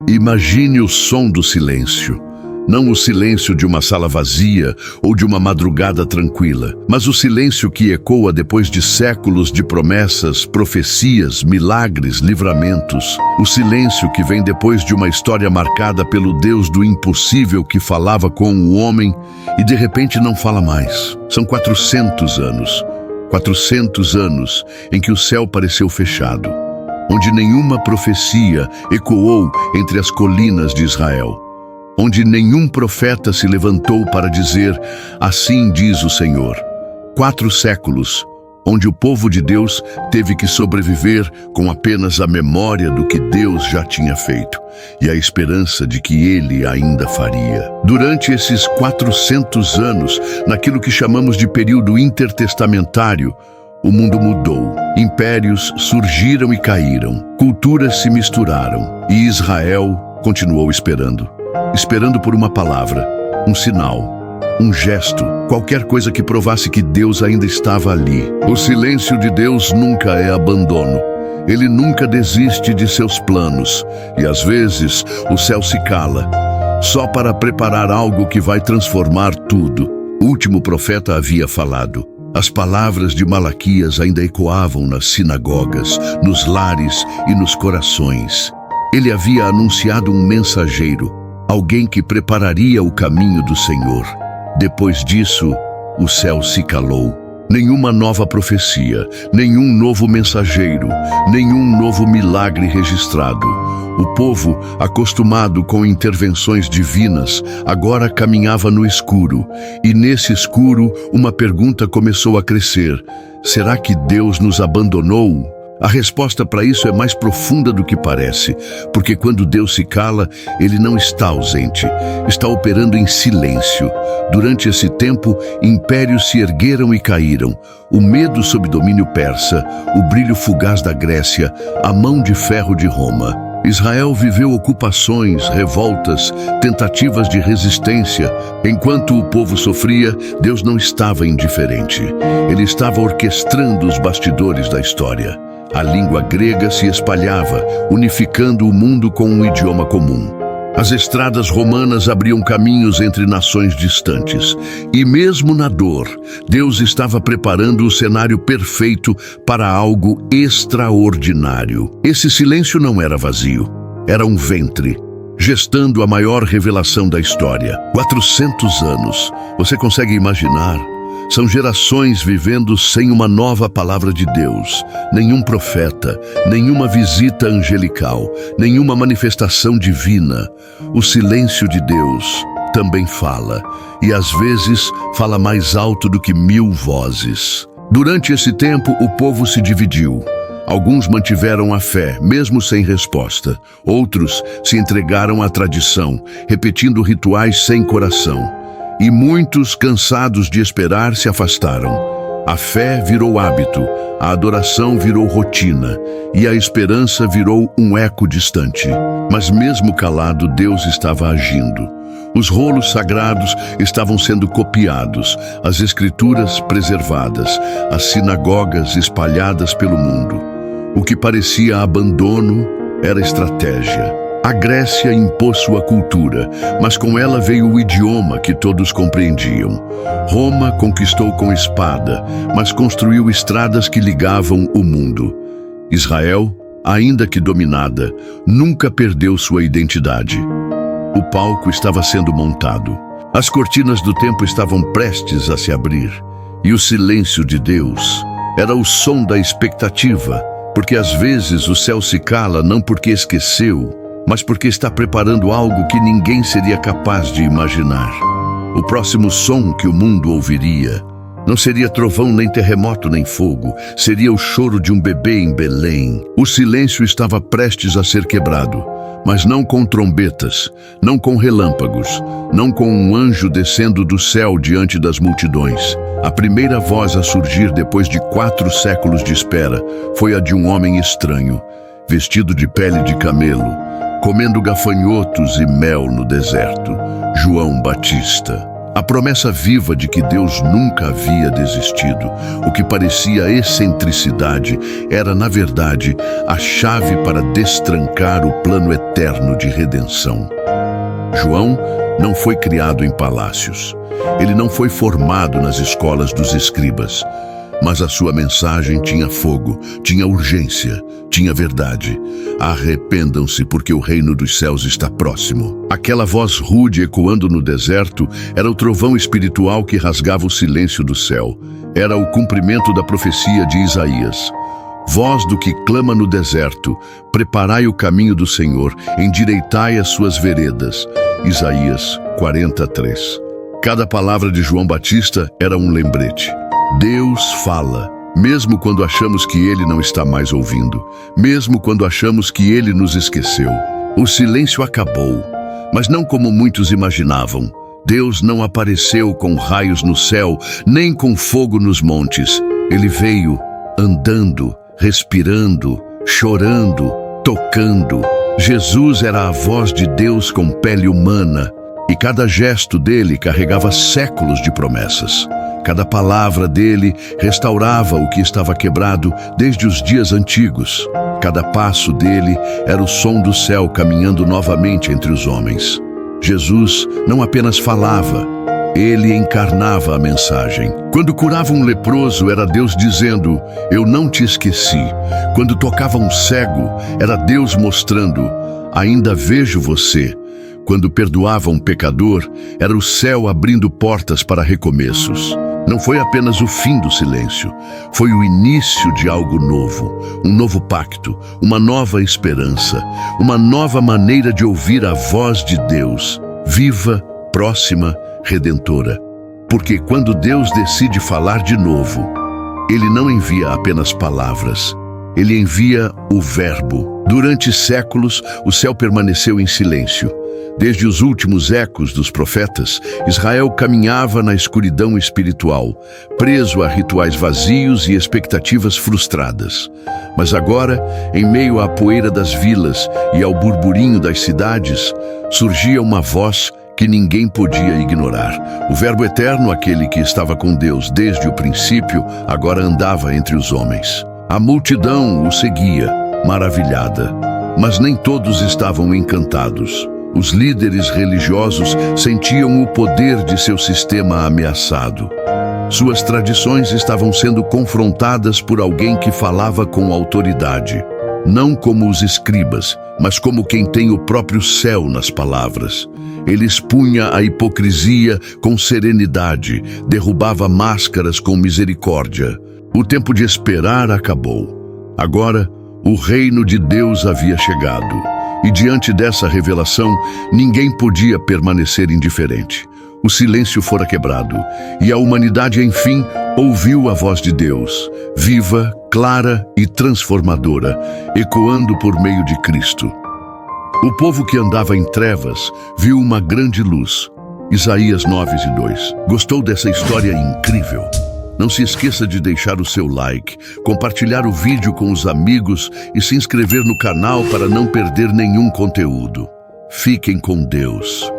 Imagine o som do silêncio. Não o silêncio de uma sala vazia ou de uma madrugada tranquila, mas o silêncio que ecoa depois de séculos de promessas, profecias, milagres, livramentos. O silêncio que vem depois de uma história marcada pelo Deus do impossível que falava com o homem e de repente não fala mais. São 400 anos. 400 anos em que o céu pareceu fechado, onde nenhuma profecia ecoou entre as colinas de Israel, onde nenhum profeta se levantou para dizer: assim diz o Senhor. 4 séculos, onde o povo de Deus teve que sobreviver com apenas a memória do que Deus já tinha feito e a esperança de que Ele ainda faria. Durante esses 400 anos, naquilo que chamamos de período intertestamentário, o mundo mudou. Impérios surgiram e caíram, culturas se misturaram e Israel continuou esperando. Esperando por uma palavra, um sinal, um gesto, qualquer coisa que provasse que Deus ainda estava ali. O silêncio de Deus nunca é abandono. Ele nunca desiste de seus planos e às vezes o céu se cala, só para preparar algo que vai transformar tudo. O último profeta havia falado. As palavras de Malaquias ainda ecoavam nas sinagogas, nos lares e nos corações. Ele havia anunciado um mensageiro, alguém que prepararia o caminho do Senhor. Depois disso, o céu se calou. Nenhuma nova profecia, nenhum novo mensageiro, nenhum novo milagre registrado. O povo, acostumado com intervenções divinas, agora caminhava no escuro. E nesse escuro, uma pergunta começou a crescer: será que Deus nos abandonou? A resposta para isso é mais profunda do que parece, porque quando Deus se cala, Ele não está ausente, está operando em silêncio. Durante esse tempo, impérios se ergueram e caíram. O medo sob domínio persa, o brilho fugaz da Grécia, a mão de ferro de Roma. Israel viveu ocupações, revoltas, tentativas de resistência. Enquanto o povo sofria, Deus não estava indiferente. Ele estava orquestrando os bastidores da história. A língua grega se espalhava, unificando o mundo com um idioma comum. As estradas romanas abriam caminhos entre nações distantes. E mesmo na dor, Deus estava preparando o cenário perfeito para algo extraordinário. Esse silêncio não era vazio, era um ventre, gestando a maior revelação da história. 400 anos, você consegue imaginar? São gerações vivendo sem uma nova palavra de Deus, nenhum profeta, nenhuma visita angelical, nenhuma manifestação divina. O silêncio de Deus também fala, e às vezes fala mais alto do que 1000 vozes. Durante esse tempo, o povo se dividiu. Alguns mantiveram a fé, mesmo sem resposta. Outros se entregaram à tradição, repetindo rituais sem coração. E muitos, cansados de esperar, se afastaram. A fé virou hábito, a adoração virou rotina e a esperança virou um eco distante. Mas mesmo calado, Deus estava agindo. Os rolos sagrados estavam sendo copiados, as escrituras preservadas, as sinagogas espalhadas pelo mundo. O que parecia abandono era estratégia. A Grécia impôs sua cultura, mas com ela veio o idioma que todos compreendiam. Roma conquistou com espada, mas construiu estradas que ligavam o mundo. Israel, ainda que dominada, nunca perdeu sua identidade. O palco estava sendo montado. As cortinas do templo estavam prestes a se abrir. E o silêncio de Deus era o som da expectativa, porque às vezes o céu se cala não porque esqueceu, mas porque está preparando algo que ninguém seria capaz de imaginar. O próximo som que o mundo ouviria não seria trovão, nem terremoto, nem fogo. Seria o choro de um bebê em Belém. O silêncio estava prestes a ser quebrado, mas não com trombetas, não com relâmpagos, não com um anjo descendo do céu diante das multidões. A primeira voz a surgir depois de 4 séculos de espera foi a de um homem estranho, vestido de pele de camelo, comendo gafanhotos e mel no deserto: João Batista. A promessa viva de que Deus nunca havia desistido. O que parecia excentricidade era, na verdade, a chave para destrancar o plano eterno de redenção. João não foi criado em palácios. Ele não foi formado nas escolas dos escribas. Mas a sua mensagem tinha fogo, tinha urgência, tinha verdade. Arrependam-se, porque o reino dos céus está próximo. Aquela voz rude ecoando no deserto era o trovão espiritual que rasgava o silêncio do céu. Era o cumprimento da profecia de Isaías. Voz do que clama no deserto: preparai o caminho do Senhor, endireitai as suas veredas. Isaías 43. Cada palavra de João Batista era um lembrete. Deus fala, mesmo quando achamos que Ele não está mais ouvindo, mesmo quando achamos que Ele nos esqueceu. O silêncio acabou, mas não como muitos imaginavam. Deus não apareceu com raios no céu, nem com fogo nos montes. Ele veio andando, respirando, chorando, tocando. Jesus era a voz de Deus com pele humana, e cada gesto dele carregava séculos de promessas. Cada palavra dele restaurava o que estava quebrado desde os dias antigos. Cada passo dele era o som do céu caminhando novamente entre os homens. Jesus não apenas falava, ele encarnava a mensagem. Quando curava um leproso, era Deus dizendo: eu não te esqueci. Quando tocava um cego, era Deus mostrando: ainda vejo você. Quando perdoava um pecador, era o céu abrindo portas para recomeços. Não foi apenas o fim do silêncio, foi o início de algo novo, um novo pacto, uma nova esperança, uma nova maneira de ouvir a voz de Deus, viva, próxima, redentora. Porque quando Deus decide falar de novo, Ele não envia apenas palavras, Ele envia o Verbo. Durante séculos, o céu permaneceu em silêncio. Desde os últimos ecos dos profetas, Israel caminhava na escuridão espiritual, preso a rituais vazios e expectativas frustradas. Mas agora, em meio à poeira das vilas e ao burburinho das cidades, surgia uma voz que ninguém podia ignorar. O Verbo eterno, aquele que estava com Deus desde o princípio, agora andava entre os homens. A multidão o seguia, maravilhada, mas nem todos estavam encantados. Os líderes religiosos sentiam o poder de seu sistema ameaçado. Suas tradições estavam sendo confrontadas por alguém que falava com autoridade, não como os escribas, mas como quem tem o próprio céu nas palavras. Ele expunha a hipocrisia com serenidade, derrubava máscaras com misericórdia. O tempo de esperar acabou. Agora, o reino de Deus havia chegado. E diante dessa revelação, ninguém podia permanecer indiferente. O silêncio fora quebrado, e a humanidade, enfim, ouviu a voz de Deus, viva, clara e transformadora, ecoando por meio de Cristo. O povo que andava em trevas viu uma grande luz. Isaías 9:2. Gostou dessa história incrível? Não se esqueça de deixar o seu like, compartilhar o vídeo com os amigos e se inscrever no canal para não perder nenhum conteúdo. Fiquem com Deus.